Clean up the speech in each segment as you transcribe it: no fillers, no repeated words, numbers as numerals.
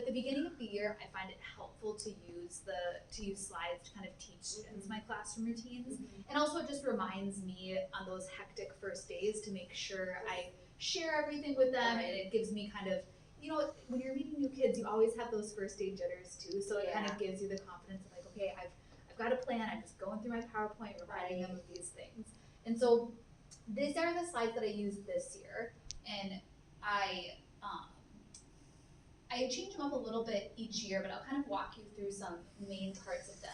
the beginning of the year, I find it helpful to use slides to kind of teach students my classroom routines. And also it just reminds me on those hectic first days to make sure I share everything with them, and it gives me kind of, you know, when you're meeting new kids, you always have those first day jitters too. So it kind of gives you the confidence of like, okay, I've got a plan. I'm just going through my PowerPoint, reminding them of these things. And so these are the slides that I used this year, and I change them up a little bit each year, but I'll kind of walk you through some main parts of them,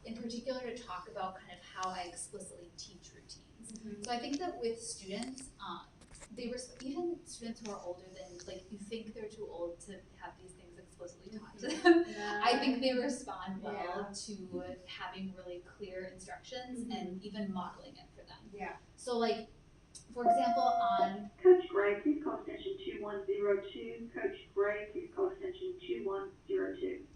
in particular to talk about kind of how I explicitly teach routines. So I think that with students, even students who are older than, like, you think they're too old to have these things explicitly taught to them, I think they respond well to having really clear instructions and even modeling it for them. So like, for example, on Coach Gray, please call extension 2102. Coach Gray, please call extension 2102.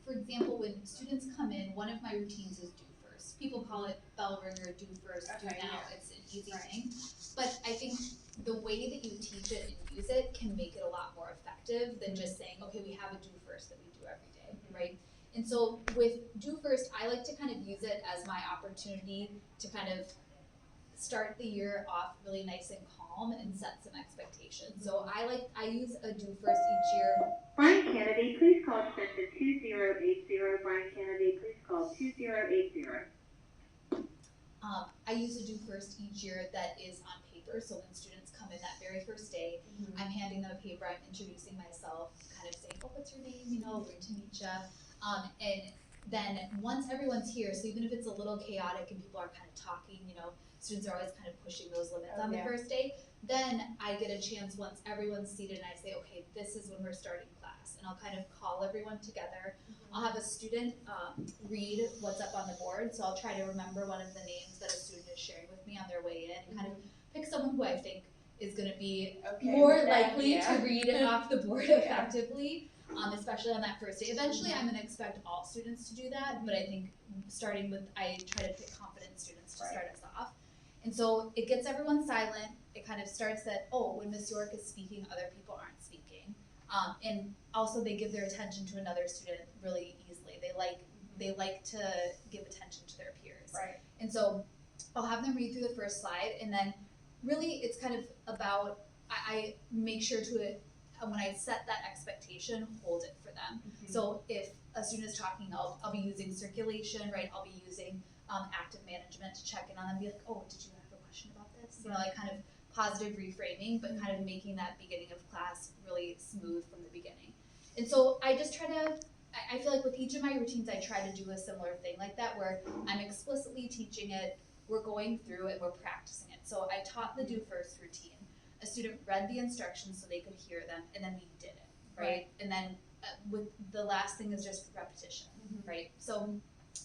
For example, when students come in, one of my routines is do first. People call it bell ringer, do first, do now. It's an easy thing. But I think the way that you teach it and use it can make it a lot more effective than just saying, okay, we have a do first that we do every day, right? And so with do first, I like to kind of use it as my opportunity to kind of start the year off really nice and calm and set some expectations. So I use a do first each year. Brian Kennedy, please call extension 2080. Brian Kennedy, please call 2080. I use a do first each year that is on paper. So when students come in that very first day, I'm handing them a paper, I'm introducing myself, kind of saying, oh, what's your name? You know, great to meet you. And then once everyone's here, so even if it's a little chaotic and people are kind of talking, you know, students are always kind of pushing those limits on the first day, then I get a chance once everyone's seated and I say, okay, this is when we're starting class. And I'll kind of call everyone together. I'll have a student read what's up on the board. So I'll try to remember one of the names that a student is sharing with me on their way in, and kind of pick someone who I think is going to be more likely to read off the board effectively. Especially on that first day. Eventually, I'm going to expect all students to do that, but I think starting with, I try to pick confident students to start us off. And so it gets everyone silent. It kind of starts that, oh, when Miss York is speaking, other people aren't speaking. And also they give their attention to another student really easily. They like to give attention to their peers. And so I'll have them read through the first slide, and then really it's kind of about, I make sure to, when I set that expectation, hold it for them. So if a student is talking, I'll be using circulation, right? I'll be using active management to check in on them, be like, oh, did you have a question about this? You know, like kind of positive reframing, but kind of making that beginning of class really smooth from the beginning. And so I just try to, I feel like with each of my routines, I try to do a similar thing like that, where I'm explicitly teaching it, we're going through it, we're practicing it. So I taught the do first routine. A student read the instructions so they could hear them, and then we did it, right? And then with the last thing is just repetition, right? So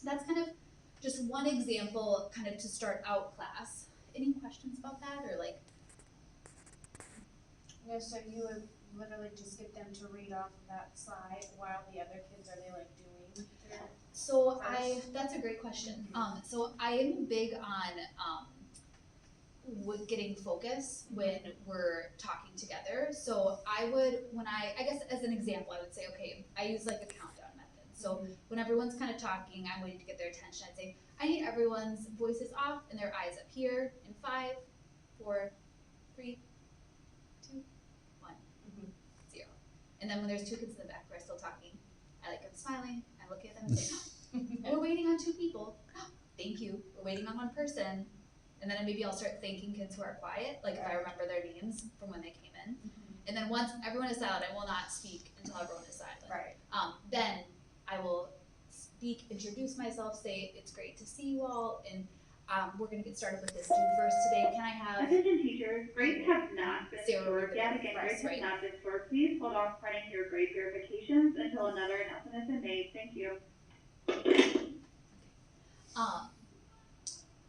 that's kind of just one example, kind of to start out class. Any questions about that, or like? No, so you would literally just get them to read off of that slide while the other kids, are they like doing that? So that's a great question. So I am big on with getting focus when we're talking together. So I would, I guess as an example, I would say, okay, I use like a countdown method. So when everyone's kind of talking, I'm waiting to get their attention. I'd say, I need everyone's voices off and their eyes up here in 5, 4, 3, 2, 1, 0. And then when there's 2 kids in the back who are still talking, I like them smiling, I look at them and say, oh, we're waiting on 2 people. Thank you, we're waiting on 1 person. And then maybe I'll start thanking kids who are quiet, like if I remember their names from when they came in. And then once everyone is silent, I will not speak until everyone is silent. Then I will speak, introduce myself, say it's great to see you all, and we're going to get started with this do first today. Can I have... Attention teachers, grades have not been stored. Yet again, grades have not been stored. Please hold off printing your grade verifications until another announcement has been made. Thank you.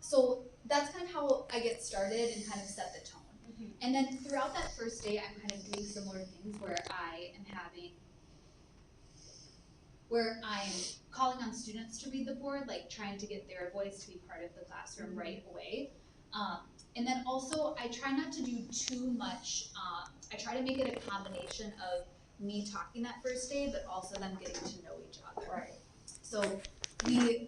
So that's kind of how I get started and kind of set the tone. And then throughout that first day, I'm kind of doing similar things where I'm calling on students to read the board, like trying to get their voice to be part of the classroom right away. And then also, I try not to do too much. I try to make it a combination of me talking that first day, but also them getting to know each other. Right. So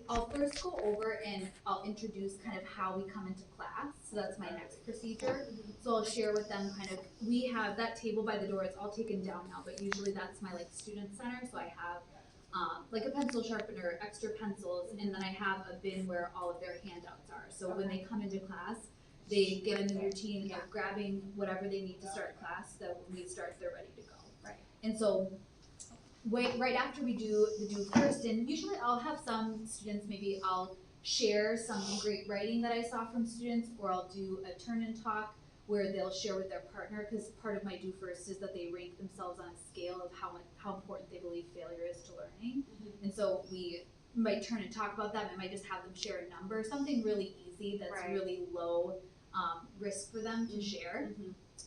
I'll first go over and I'll introduce kind of how we come into class. So that's my next procedure. So I'll share with them kind of, we have that table by the door, it's all taken down now, but usually that's my like student center. So I have like a pencil sharpener, extra pencils, and then I have a bin where all of their handouts are. So when they come into class, they get in the routine of grabbing whatever they need to start class, so when we start, they're ready to go. Right. And so right after we do the do first, and usually I'll have some students, maybe I'll share some great writing that I saw from students, or I'll do a turn and talk where they'll share with their partner, because part of my do first is that they rank themselves on a scale of how important they believe failure is to learning. And so we might turn and talk about that. I might just have them share a number, something really easy that's really low risk for them to share.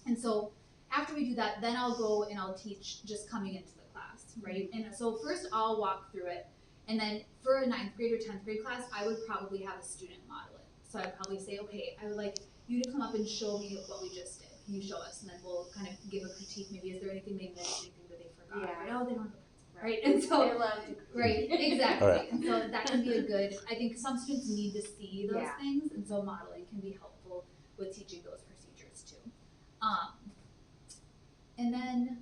And so after we do that, then I'll go and I'll teach just coming into the class, right? And so first I'll walk through it, and then for a 9th grade or 10th grade class, I would probably have a student model it. So I'd probably say, okay, I would like you to come up and show me what we just did. Can you show us? And then we'll kind of give a critique. Maybe is there anything they missed, anything that they forgot? Yeah. Right? Oh, they don't have a pencil, right? And so They love to right, exactly. Right. And so that can be a good, I think some students need to see those Yeah. things, and so modeling can be helpful with teaching those procedures too. And then,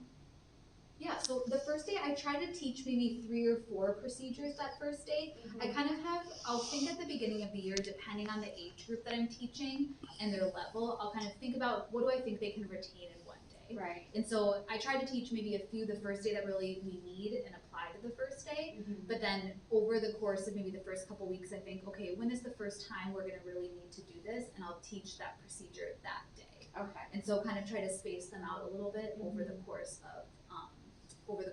yeah, so the first day I try to teach maybe 3 or 4 procedures that first day. I kind of I'll think at the beginning of the year, depending on the age group that I'm teaching and their level, I'll kind of think about what do I think they can retain in one day. Right. And so I try to teach maybe a few the first day that really we need and apply to the first day. But then over the course of maybe the first couple weeks, I think, okay, when is the first time we're gonna really need to do this? And I'll teach that procedure that day. Okay. And so kind of try to space them out a little bit over the course of the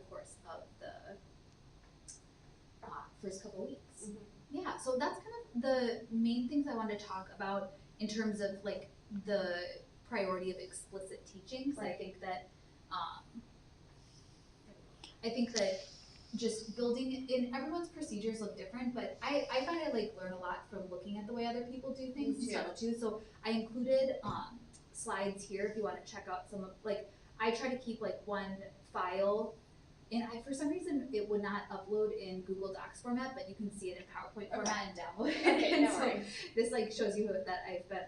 first couple weeks. Yeah, so that's kind of the main things I wanted to talk about in terms of like the priority of explicit teaching. So I think that just building in everyone's procedures look different, but I find I like learn a lot from looking at the way other people do things and stuff too. So I included slides here if you want to check out some of, like, I try to keep like one file, and for some reason it would not upload in Google Docs format, but you can see it in PowerPoint format and download it. Okay, no so worries. this like shows you that I've been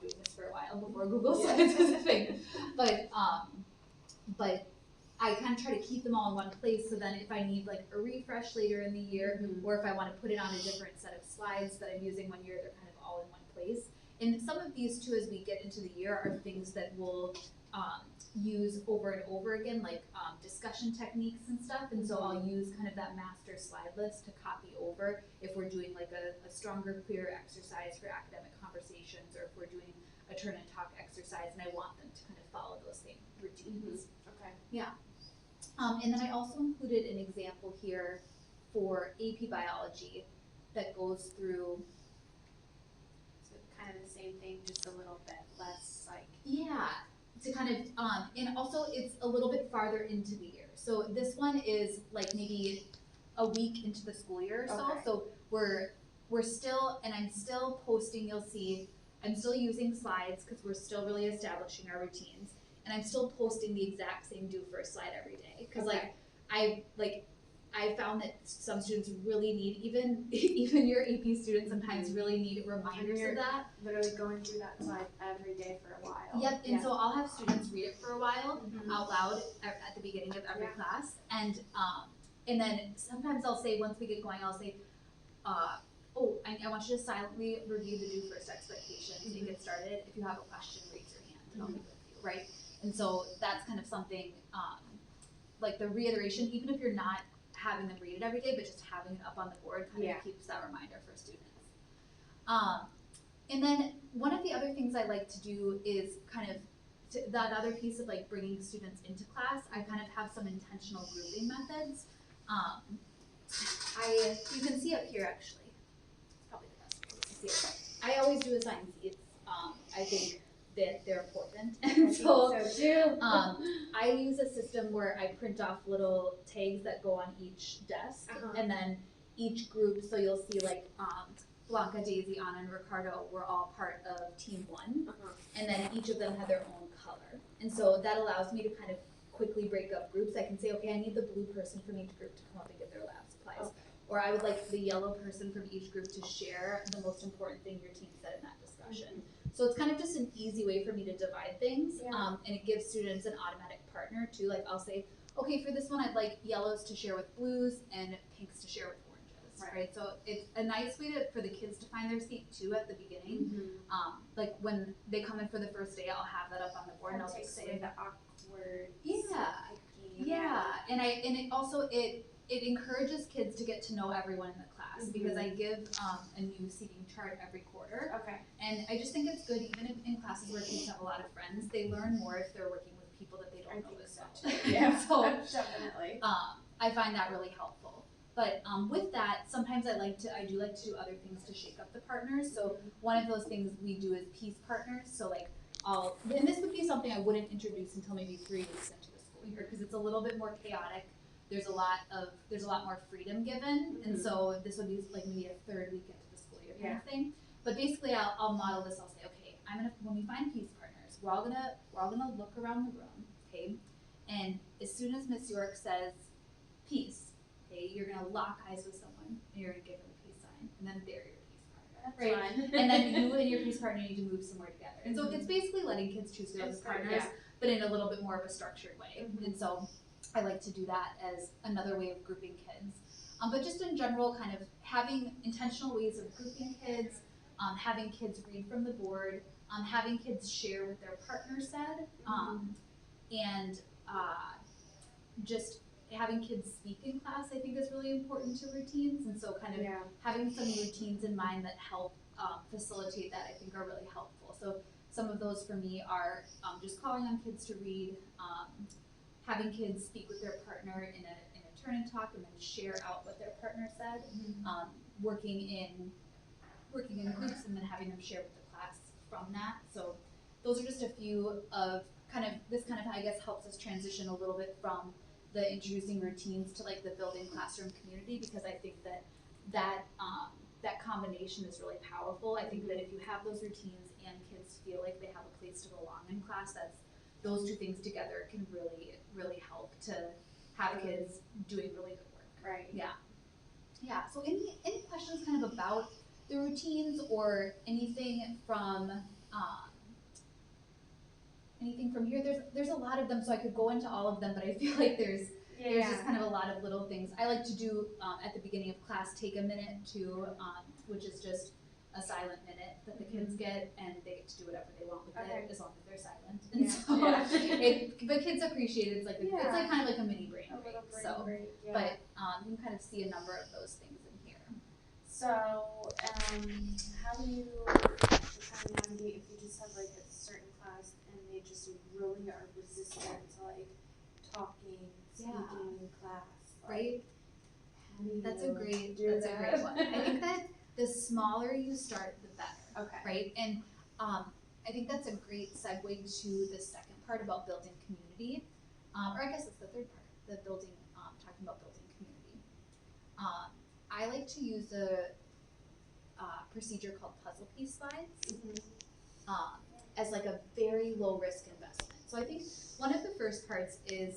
doing this for a while before Google Slides was a thing. But I kind of try to keep them all in one place, so then if I need like a refresh later in the year, or if I want to put it on a different set of slides that I'm using one year, they're kind of all in one place. And some of these too, as we get into the year, are things that we'll use over and over again, like discussion techniques and stuff. And so I'll use kind of that master slide list to copy over if we're doing like a stronger, clearer exercise for academic conversations, or if we're doing a turn and talk exercise and I want them to kind of follow those same routines. Okay. Yeah. And then I also included an example here for AP biology that goes through. So kind of the same thing, just a little bit less like. Yeah, to kind of, and also it's a little bit farther into the year. So this one is like maybe a week into the school year or so. Okay. So we're still, and I'm still posting, you'll see, I'm still using slides because we're still really establishing our routines. And I'm still posting the exact same do first slide every day. Cause I found that some students really need, even your AP students sometimes really need reminders of that. Literally going through that slide every day for a while. Yep, and so I'll have students read it for a while out loud at the beginning of every class. And then sometimes I'll say, once we get going, I'll say, I want you to silently review the do first expectations and get started. If you have a question, raise your hand and I'll be with you, right? And so that's kind of something, like the reiteration, even if you're not having them read it every day, but just having it up on the board kind of keeps that reminder for students. And then one of the other things I like to do is kind of that other piece of like bringing students into class. I kind of have some intentional grouping methods. You can see up here actually. It's probably the best way to see it. I always do assign seats. I think that they're important, and so I use a system where I print off little tags that go on each desk, and then each group. So you'll see like Blanca, Daisy, Anna, and Ricardo were all part of team one, and then each of them had their own color. And so that allows me to kind of quickly break up groups. I can say, okay, I need the blue person from each group to come up and get their lab supplies. Okay. Or I would like the yellow person from each group to share the most important thing your team said in that discussion. So it's kind of just an easy way for me to divide things, and it gives students an automatic partner too. Like I'll say, okay, for this one I'd like yellows to share with blues and pinks to share with oranges, right? So it's a nice way for the kids to find their seat too at the beginning. Like when they come in for the first day, I'll have that up on the board and I'll just say the awkward. Yeah, and it also encourages kids to get to know everyone in the class because I give a new seating chart every quarter. Okay. And I just think it's good, even in classes where kids have a lot of friends, they learn more if they're working with people that they don't know as much. Yeah, so definitely. I find that really helpful. But with that, sometimes I do like to do other things to shake up the partners. So one of those things we do is peace partners. So like and this would be something I wouldn't introduce until maybe 3 weeks into the school year because it's a little bit more chaotic. There's a lot more freedom given, and so this would be like maybe a 3rd week into the school year kind of thing. But basically, I'll model this. I'll say, okay, when we find peace partners, we're all gonna look around the room, okay, and as soon as Miss York says peace, okay, you're gonna lock eyes with someone and you're gonna give them a peace sign, and then they're your peace partner, right? And then you and your peace partner need to move somewhere together. And so it's basically letting kids choose their own partners, but in a little bit more of a structured way. And so I like to do that as another way of grouping kids. But just in general, kind of having intentional ways of grouping kids, having kids read from the board, having kids share what their partner said, and just having kids speak in class, I think is really important to routines. And so kind of having some routines in mind that help facilitate that, I think are really helpful. So some of those for me are just calling on kids to read, having kids speak with their partner in a turn and talk and then share out what their partner said, working in groups and then having them share with the class from that. So those are just a few of this I guess helps us transition a little bit from the introducing routines to like the building classroom community, because I think that combination is really powerful. I think that if you have those routines and kids feel like they have a place to belong in class, those two things together can really, really help to have kids doing really good work. Right. Yeah. So any questions kind of about the routines or anything from here? There's a lot of them, so I could go into all of them, but I feel like there's just kind of a lot of little things. I like to do at the beginning of class, take a minute to, which is just a silent minute that the kids get, and they get to do whatever they want with it as long as they're silent. And so but kids appreciate it. It's like kind of like a mini brain break. But you can kind of see a number of those things in here. So how do you kind of navigate if you just have like a certain class and they just really are resistant to like talking, speaking in class, right? How do you That's a great one. I think that the smaller you start, the better. Okay. Right? And I think that's a great segue to the second part about building community. Or I guess it's the third part, the building, talking about building community. I like to use a procedure called puzzle piece slides as like a very low risk investment. So I think one of the first parts is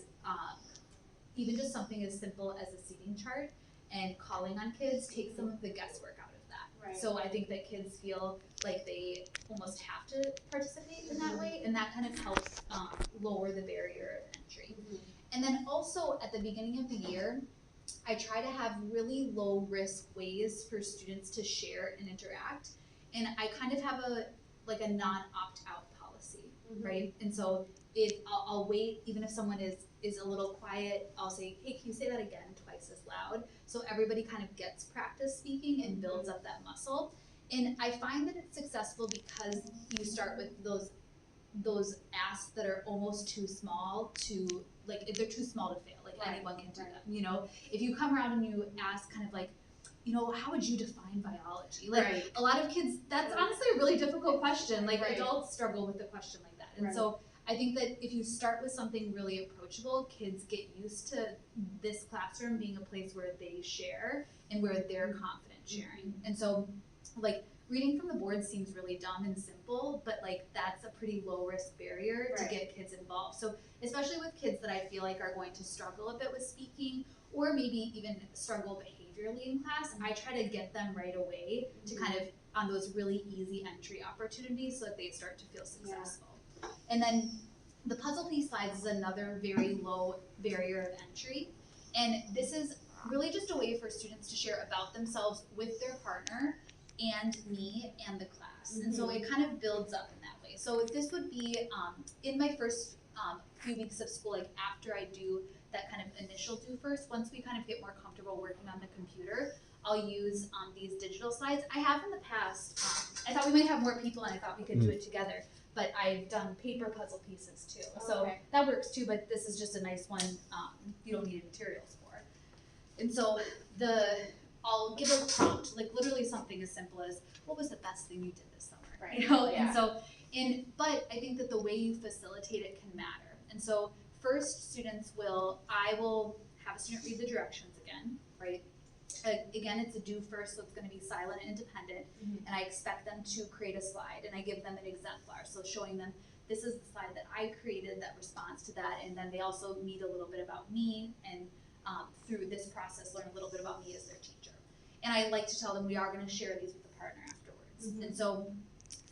even just something as simple as a seating chart and calling on kids takes some of the guesswork out of that. Right. So I think that kids feel like they almost have to participate in that way, and that kind of helps lower the barrier of entry. And then also at the beginning of the year, I try to have really low risk ways for students to share and interact, and I kind of have a non opt out policy, right? And so I'll wait, even if someone is a little quiet, I'll say, hey, can you say that again twice as loud? So everybody kind of gets practice speaking and builds up that muscle. And I find that it's successful because you start with those asks that are almost too small to, like, if they're too small to fail, like anyone can do them, you know? If you come around and you ask kind of like, you know, how would you define biology? Like a lot of kids, that's honestly a really difficult question. Like adults struggle with a question like that. And so I think that if you start with something really approachable, kids get used to this classroom being a place where they share and where they're confident sharing. And so like reading from the board seems really dumb and simple, but like that's a pretty low risk barrier to get kids involved. So especially with kids that I feel like are going to struggle a bit with speaking, or maybe even struggle behaviorally in class, I try to get them right away to kind of on those really easy entry opportunities so that they start to feel successful. And then the puzzle piece slides is another very low barrier of entry. And this is really just a way for students to share about themselves with their partner and me and the class. And so it kind of builds up in that way. So this would be in my first few weeks of school, like after I do that kind of initial do first, once we kind of get more comfortable working on the computer, I'll use these digital slides. I have in the past, I thought we might have more people and I thought we could do it together, but I've done paper puzzle pieces too. So that works too, but this is just a nice one you don't need materials for. And so I'll give a prompt, like literally something as simple as, what was the best thing you did this summer? You know, and so, but I think that the way you facilitate it can matter. And so first I will have a student read the directions again, right? Again, it's a do first, so it's gonna be silent and independent, and I expect them to create a slide, and I give them an exemplar, so showing them this is the slide that I created that responds to that, and then they also meet a little bit about me, and through this process learn a little bit about me as their teacher. And I like to tell them we are gonna share these with the partner afterwards. And so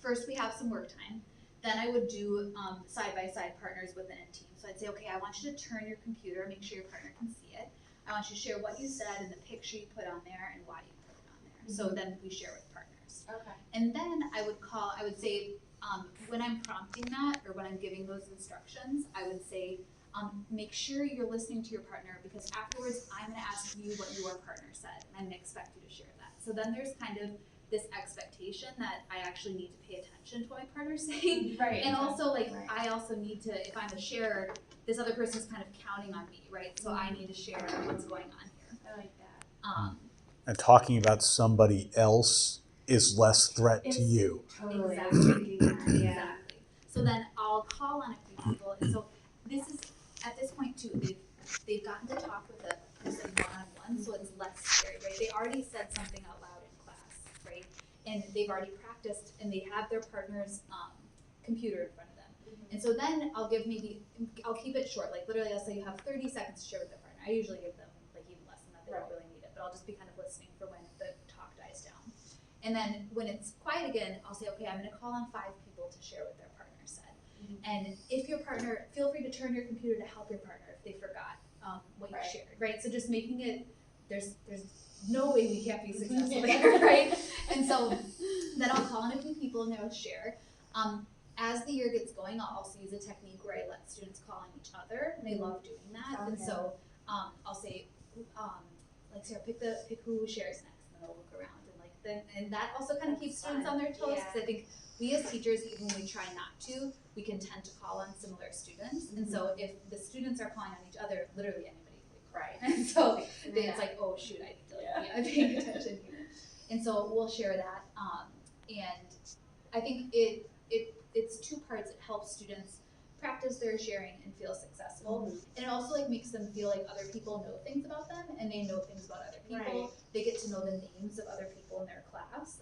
first we have some work time, then I would do side-by-side partners within a team. So I'd say, okay, I want you to turn your computer, make sure your partner can see it. I want you to share what you said and the picture you put on there and why you put it on there. So then we share with partners. And then I would say, when I'm prompting that or when I'm giving those instructions, I would say, make sure you're listening to your partner, because afterwards I'm gonna ask you what your partner said and I'm gonna expect you to share that. So then there's kind of this expectation that I actually need to pay attention to what my partner's saying. And also I also need to, if I'm a sharer, this other person's kind of counting on me, right? So I need to share what's going on here. I like that. And talking about somebody else is less threat to you. Totally. Exactly. So then I'll call on a few people, and so this is, at this point too, they've gotten to talk with a person one-on-one, so it's less scary, right? They already said something out loud in class, right? And they've already practiced, and they have their partner's computer in front of them. And so then I'll keep it short, like literally I'll say you have 30 seconds to share with their partner. I usually give them like even less than that, they don't really need it, but I'll just be kind of listening for when the talk dies down. And then when it's quiet again, I'll say, okay, I'm gonna call on 5 people to share what their partner said. And if your partner, feel free to turn your computer to help your partner if they forgot what you shared, right? So just making it, there's no way we can't be successful there, right? And so then I'll call on a few people and they'll share. As the year gets going, I'll also use a technique where I let students call on each other, and they love doing that. And so I'll say, like Sarah, pick who shares next, and then I'll look around and that also kind of keeps students on their toes, because I think we as teachers, even when we try not to, we can tend to call on similar students. And so if the students are calling on each other, literally anybody could call. And so then it's like, oh shoot, I need to be paying attention here. And so we'll share that. And I think it's 2 parts. It helps students practice their sharing and feel successful. And it also like makes them feel like other people know things about them and they know things about other people. They get to know the names of other people in their class.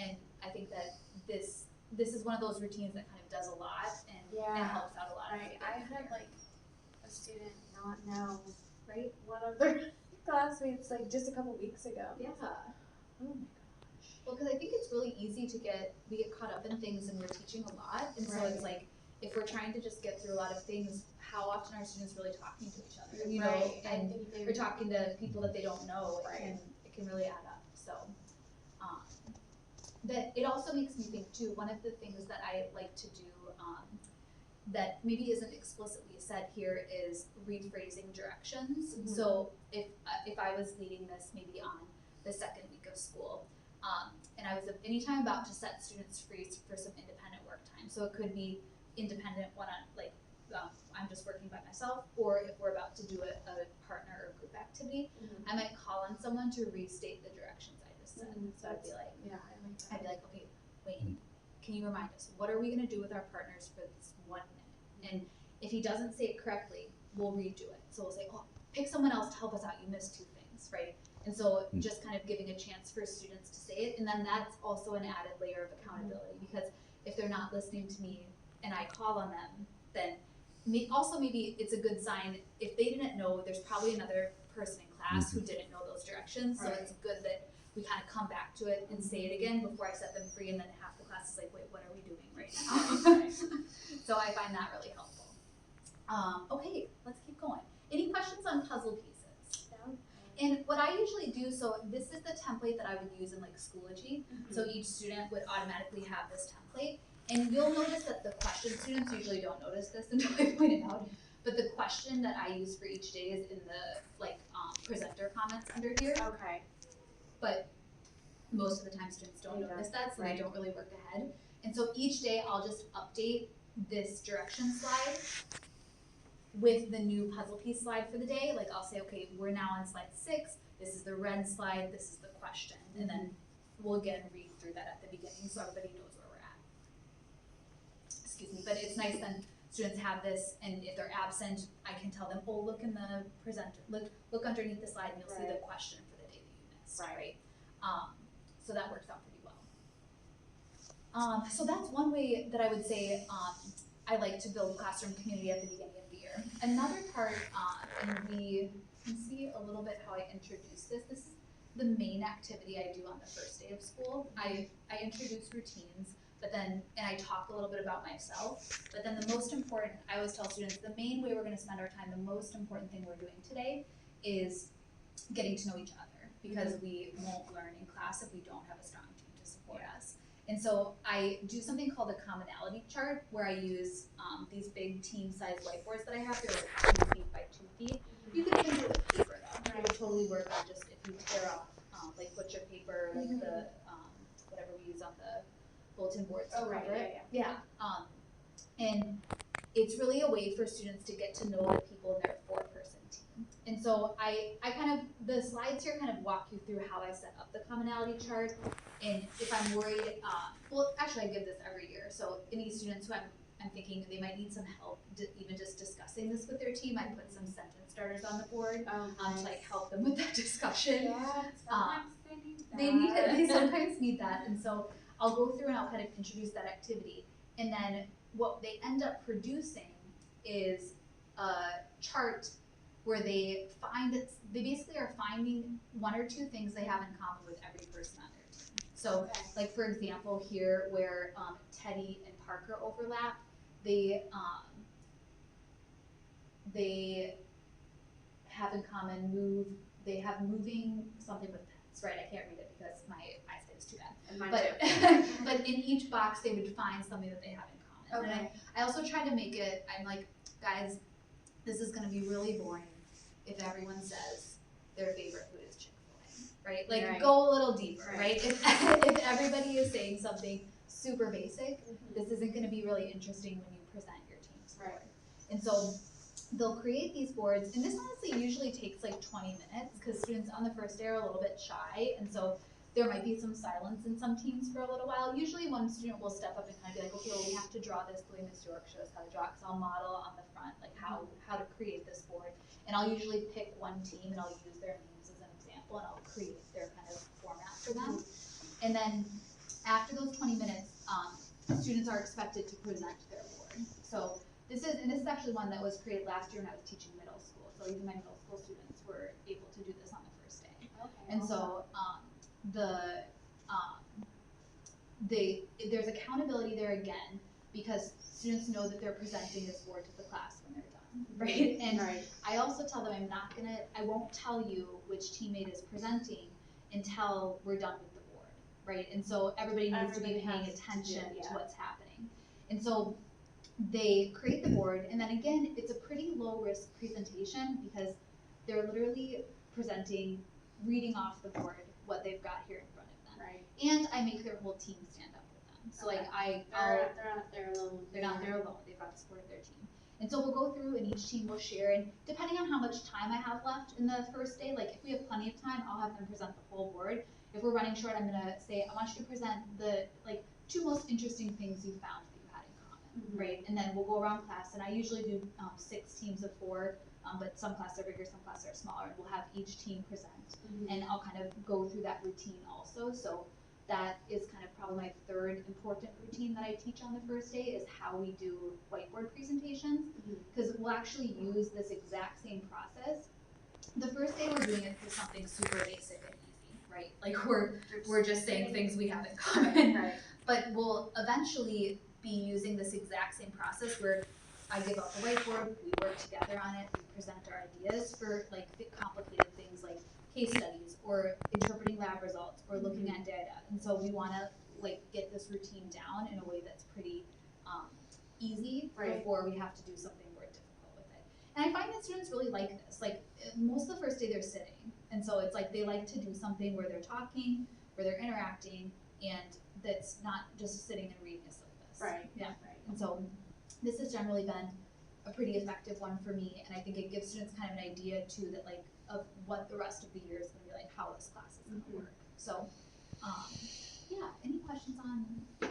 And I think that this is one of those routines that kind of does a lot and helps out a lot. I had like a student not know one of their classmates like just a couple weeks ago. Yeah. Oh my gosh. Well, because I think it's really easy we get caught up in things and we're teaching a lot, and so it's like, if we're trying to just get through a lot of things, how often are students really talking to each other, you know, and they're talking to people that they don't know, it can really add up. So, that it also makes me think too, one of the things that I like to do, that maybe isn't explicitly said here, is rephrasing directions. So if I was leading this maybe on the second week of school, and I was anytime about to set students free for some independent work time. So it could be independent I'm just working by myself, or if we're about to do a partner or group activity, I might call on someone to restate the directions I just said. So I'd be like, I'd be like, okay, wait, can you remind us, what are we gonna do with our partners for this 1 minute? And if he doesn't say it correctly, we'll redo it. So we'll say, oh, pick someone else to help us out, you missed 2 things, right? And so just kind of giving a chance for students to say it, and then that's also an added layer of accountability, because if they're not listening to me and I call on them, then also maybe it's a good sign if they didn't know, there's probably another person in class who didn't know those directions. So it's good that we kind of come back to it and say it again before I set them free, and then half the class is like, wait, what are we doing right now? So I find that really helpful. Okay, let's keep going. Any questions on puzzle pieces? No. And what I usually do, so this is the template that I would use in like Schoology. So each student would automatically have this template. And you'll notice that the question, students usually don't notice this until I point it out, but the question that I use for each day is in the like presenter comments under here. Okay. But most of the time students don't notice that, so they don't really work ahead. And so each day I'll just update this direction slide with the new puzzle piece slide for the day. Like I'll say, okay, we're now on slide 6, this is the red slide, this is the question. And then we'll again read through that at the beginning so everybody knows where we're at. Excuse me, but it's nice then students have this, and if they're absent, I can tell them, oh, look in the presenter, look underneath the slide and you'll see the question for the day that you missed, right? So that works out pretty well. So that's one way that I would say I like to build classroom community at the beginning of the year. Another part, and we can see a little bit how I introduce this. This is the main activity I do on the first day of school. I introduce routines, but then, and I talk a little bit about myself, but then the most important, I always tell students, the main way we're gonna spend our time, the most important thing we're doing today is getting to know each other, because we won't learn in class if we don't have a strong team to support us. And so I do something called a commonality chart, where I use these big team-sized whiteboards that I have. They're like 2 feet by 2 feet. You can even do it with paper though. It would totally work on just if you tear off like butcher paper, like the whatever we use on the bulletin boards to cover it. Yeah. And it's really a way for students to get to know the people in their 4-person team. And so I kind of, the slides here kind of walk you through how I set up the commonality chart. And if I'm worried, well, actually I give this every year. So any students who I'm thinking they might need some help, even just discussing this with their team, I put some sentence starters on the board to like help them with that discussion. Yeah, sometimes they need that. They need it, they sometimes need that. And so I'll go through and I'll kind of introduce that activity. And then what they end up producing is a chart where they basically are finding 1 or 2 things they have in common with every person on their team. So like for example here where Teddy and Parker overlap, they have in common they have moving something with pets, right? I can't read it because my eyesight is too bad. And mine But too. but in each box they would find something that they have in common. And I also try to make it, I'm like, guys, this is gonna be really boring if everyone says their favorite food is Chick-fil-A, right? Like go a little deeper, right? If everybody is saying something super basic, this isn't gonna be really interesting when you present your team's board. And so they'll create these boards, and this honestly usually takes like 20 minutes because students on the first day are a little bit shy, and so there might be some silence in some teams for a little while. Usually one student will step up and kind of be like, okay, well we have to draw this the way Ms. York shows how to draw it, because I'll model on the front like how to create this board. And I'll usually pick one team and I'll use their names as an example, and I'll create their kind of format for them. And then after those 20 minutes, students are expected to present their board. So this is actually one that was created last year when I was teaching middle school. So even my middle school students were able to do this on the first day. And so there's accountability there again, because students know that they're presenting this board to the class when they're done, right? And I also tell them I won't tell you which teammate is presenting until we're done with the board, right? And so everybody needs to be paying attention to what's happening. And so they create the board, and then again, it's a pretty low risk presentation because they're literally reading off the board what they've got here in front of them. And I make their whole team stand up with them. So like they're not there alone. They're not there alone. They've got the support of their team. And so we'll go through and each team will share, and depending on how much time I have left in the first day, like if we have plenty of time, I'll have them present the whole board. If we're running short, I'm gonna say, I want you to present the 2 most interesting things you found that you had in common. right? And then we'll go around class, and I usually do 6 teams of 4, but some classes are bigger, some classes are smaller, and we'll have each team present. And I'll kind of go through that routine also. So that is kind of probably my third important routine that I teach on the first day is how we do whiteboard presentations, because we'll actually use this exact same process. The first day we're doing it for something super basic and easy, right? Like we're just saying things we have in common. Right. But we'll eventually be using this exact same process where I give out the whiteboard, we work together on it, we present our ideas for like complicated things like case studies or interpreting lab results or looking at data. And so we want to like get this routine down in a way that's pretty easy before we have to do something more difficult with it. And I find that students really like this. Like most of the first day they're sitting, and so it's like they like to do something where they're talking, where they're interacting, and that's not just sitting and reading a syllabus. Right. Yeah. Right. And so this has generally been a pretty effective one for me, and I think it gives students kind of an idea too that like of what the rest of the year is going to be like, how this class is going to work. So, yeah. Any questions on the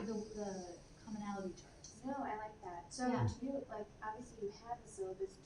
commonality charts? No, I like that. So Yeah. do you, like, obviously you have the syllabus,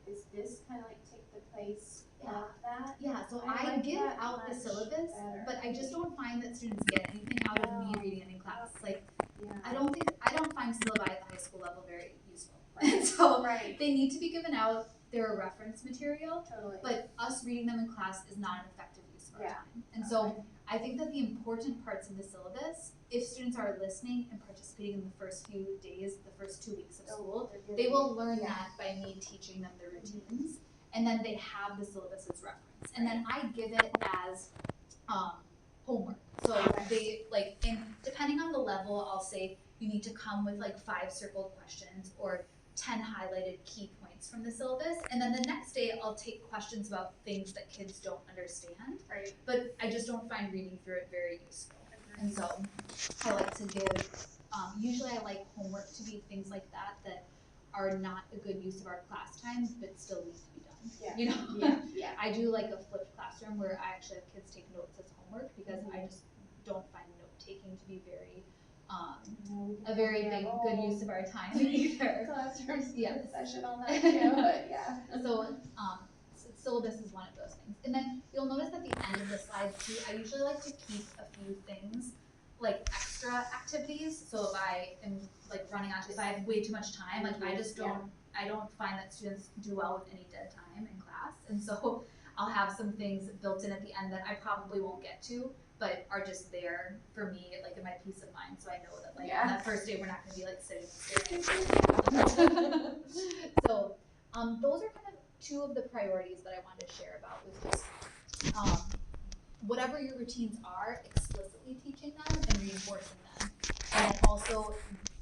is this kind of like take the place of that? Yeah, so I I like give that out the much syllabus, better. but I just don't find that students get anything out of me No. reading it in class. Like, Yeah. I don't find syllabi at the high school level very useful. And so Right. they need to be given out. They're a reference material, Totally. but us reading them in class is not an effective use of our Yeah. time. And so I think that the important parts of the syllabus, if students are listening and participating in the first few days, the first 2 weeks of school, they will learn that by me teaching them the routines, and then they have the syllabus as reference. And then I give it as homework. So they like, and depending on the level, I'll say you need to come with like 5 circled questions or 10 highlighted key points from the syllabus, and then the next day I'll take questions about things that kids don't understand. Right. But I just don't find reading through it very useful. And so I like to give, usually I like homework to be things like that are not a good use of our class time, but still need to be done. Yeah. You know? Yeah. Yeah. I do like a flipped classroom where I actually have kids take notes as homework because I just don't find note taking to be very a very big good use of our time either. Classroom session on that Yes. too, but yeah. So syllabus is one of those things. And then you'll notice at the end of the slides too, I usually like to keep a few things like extra activities. So if I am like running out, if I have way too much time, like I just don't, I don't find that students do well with any dead time in class. And so I'll have some things built in at the end that I probably won't get to, but are just there for me, like in my peace of mind. So I know that like on that first day, we're not gonna be like sitting and staring. So those are kind of 2 of the priorities that I wanted to share about with just whatever your routines are, explicitly teaching them and reinforcing them, and then also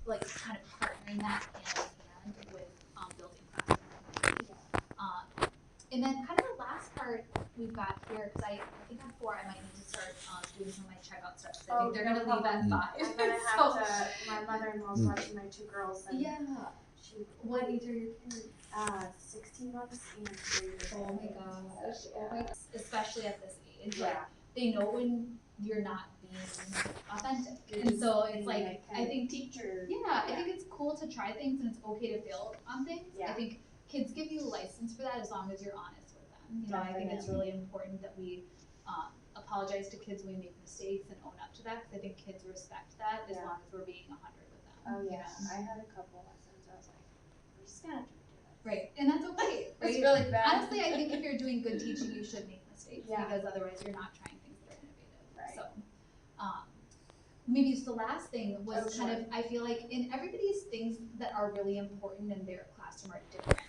like kind of partnering that hand in hand with building classroom. And then kind of the last part we've got here, because I think on 4 I might need to start doing some of my checkout stuff. So I think they're gonna leave at 5. I'm gonna have to. My mother-in-law's watching my 2 girls, and What age are your kids? 16 months and 3 years Oh old. my gosh. Yeah. Oh my gosh. Especially at this age. Yeah. Like, they know when you're not being authentic. And so it's like, I think teacher. I think it's cool to try things and it's okay to fail on things. Yeah. I think kids give you a license for that as long as you're honest with them. You know, I think it's really important that we apologize to kids when we make mistakes and own up to that, because I think kids respect that as long as we're being 100 with them. Oh yeah, you know? I had a couple lessons. I was like, we're just gonna have to do this. Right, and that's okay. Right? It's really bad. Honestly, I think if you're doing good teaching, you should make mistakes because otherwise you're not trying things that are innovative. Right. So, maybe just the last thing was kind of, I feel like in everybody's things that are really important in their classroom are different.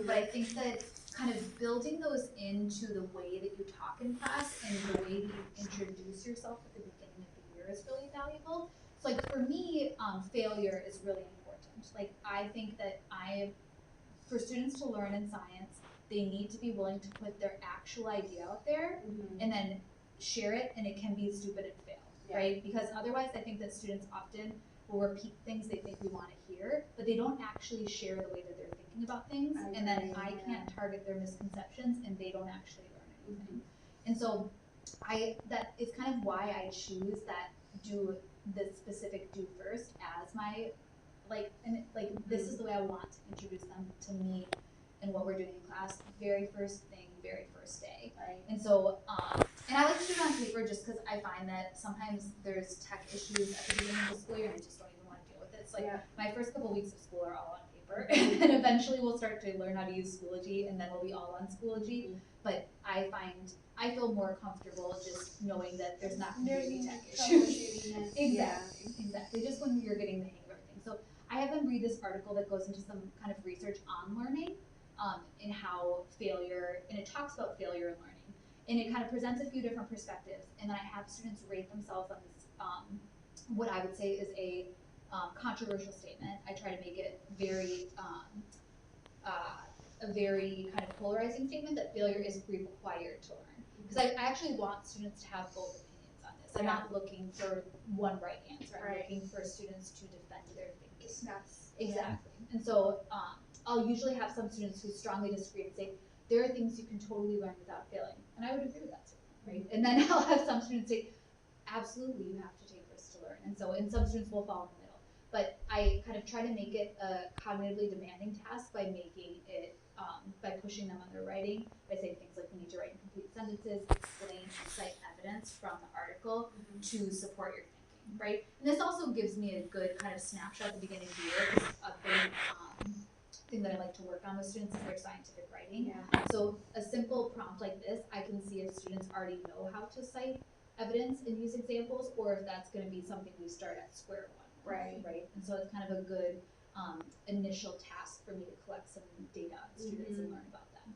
But I think that kind of building those into the way that you talk in class and the way that you introduce yourself at the beginning of the year is really valuable. So like for me, failure is really important. Like I think that for students to learn in science, they need to be willing to put their actual idea out there and then share it, and it can be stupid and fail, right? Because otherwise I think that students often will repeat things they think we want to hear, but they don't actually share the way that they're thinking about things, and then I can't target their misconceptions and they don't actually learn anything. And so that is kind of why I choose that do the specific do first as my this is the way I want to introduce them to me and what we're doing in class, very first thing, very first day. Right. And so, and I like to do it on paper just because I find that sometimes there's tech issues at the beginning of the school year and I just don't even want to deal with it. It's like my first couple weeks of school are all on paper, and eventually we'll start to learn how to use Schoology, and then we'll be all on Schoology. But I feel more comfortable just knowing that there's not going to be any tech issues. Exactly. Just when you're getting the hang of everything. So I have them read this article that goes into some kind of research on learning, and how failure, and it talks about failure in learning, and it kind of presents a few different perspectives, and then I have students rate themselves on this, what I would say is a controversial statement. I try to make it very, a very kind of polarizing statement that failure is required to learn. Because I actually want students to have both opinions on this. I'm not looking for one right answer. I'm looking for students to defend their thinking. Exactly. And so I'll usually have some students who strongly disagree and say, there are things you can totally learn without failing. And I would agree with that, right? And then I'll have some students say, absolutely, you have to take risks to learn. And some students will fall in the middle. But I kind of try to make it a cognitively demanding task by making it, by pushing them on their writing, by saying things like, you need to write complete sentences, explain, and cite evidence from the article to support your thinking, right? And this also gives me a good kind of snapshot at the beginning of the year. A big thing that I like to work on with students is their scientific writing. So a simple prompt like this, I can see if students already know how to cite evidence and use examples, or if that's going to be something we start at square one. Right. And so it's kind of a good initial task for me to collect some data on students and learn about them.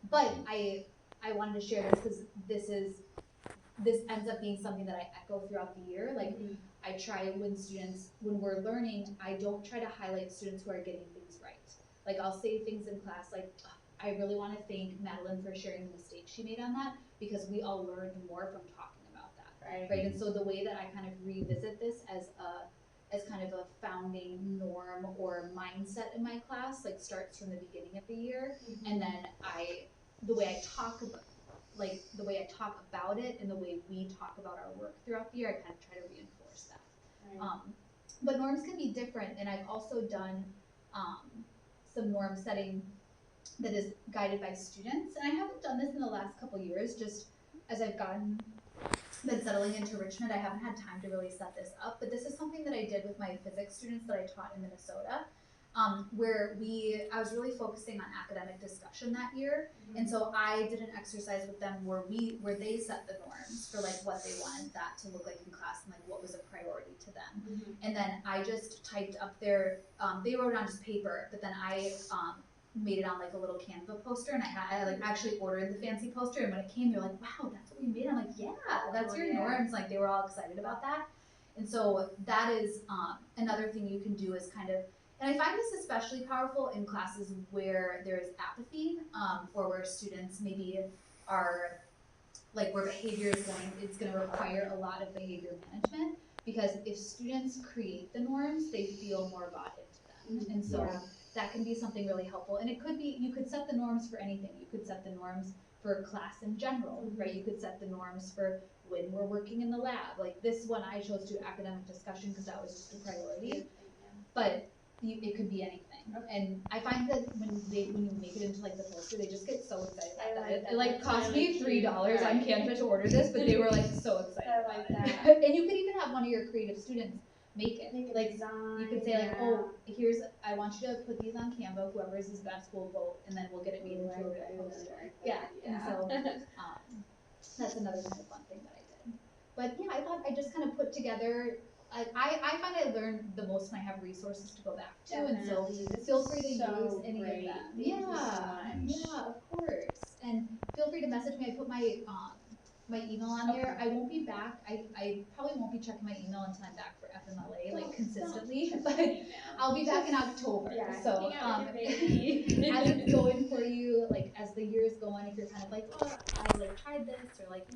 But I wanted to share this because this ends up being something that I echo throughout the year. Like I try when we're learning, I don't try to highlight students who are getting things right. Like I'll say things in class like, I really want to thank Madeline for sharing the mistake she made on that, because we all learned more from talking about that. Right. And so the way that I kind of revisit this as kind of a founding norm or mindset in my class, like starts from the beginning of the year, and then the way I talk about it and the way we talk about our work throughout the year, I kind of try to reinforce that. But norms can be different, and I've also done some norm setting that is guided by students, and I haven't done this in the last couple years, just as I've been settling into Richmond. I haven't had time to really set this up, but this is something that I did with my physics students that I taught in Minnesota, where I was really focusing on academic discussion that year, and so I did an exercise with them where they set the norms for like what they wanted that to look like in class and like what was a priority to them, and then I just typed up they wrote it on just paper, but then I made it on like a little Canva poster, and I like actually ordered the fancy poster, and when it came, they're like, wow, that's what we made. I'm like, yeah, that's your norms. Like they were all excited about that. And so that is another thing you can do is kind of, and I find this especially powerful in classes where there is apathy, or where students maybe are like where behavior it's going to require a lot of behavior management, because if students create the norms, they feel more bought into them. And so that can be something really helpful. And it could be, you could set the norms for anything. You could set the norms for class in general, right? You could set the norms for when we're working in the lab. Like this one, I chose to do academic discussion because that was just a priority. But it could be anything. And I find that when you make it into like the poster, they just get so excited about it. It like cost me $3 on Canva to order this, but they were like so excited about it. And you could even have one of your creative students make it. Like design, you could say like, oh, I want you to put these on Canva, whoever is his best will vote, and then we'll get it made into a good poster. And so that's another kind of fun thing that I did. But yeah, I thought I just kind of put together, I find I learn the most when I have resources to go back to, and so feel free to use any of them. Thank you so much. Yeah, of course. And feel free to message me. I put my email on there. I won't be back. I probably won't be checking my email until I'm back for FMLA, like consistently, but I'll be back in October. So as it's going for you, like as the years go on, if you're kind of like, oh, I like tried this, or like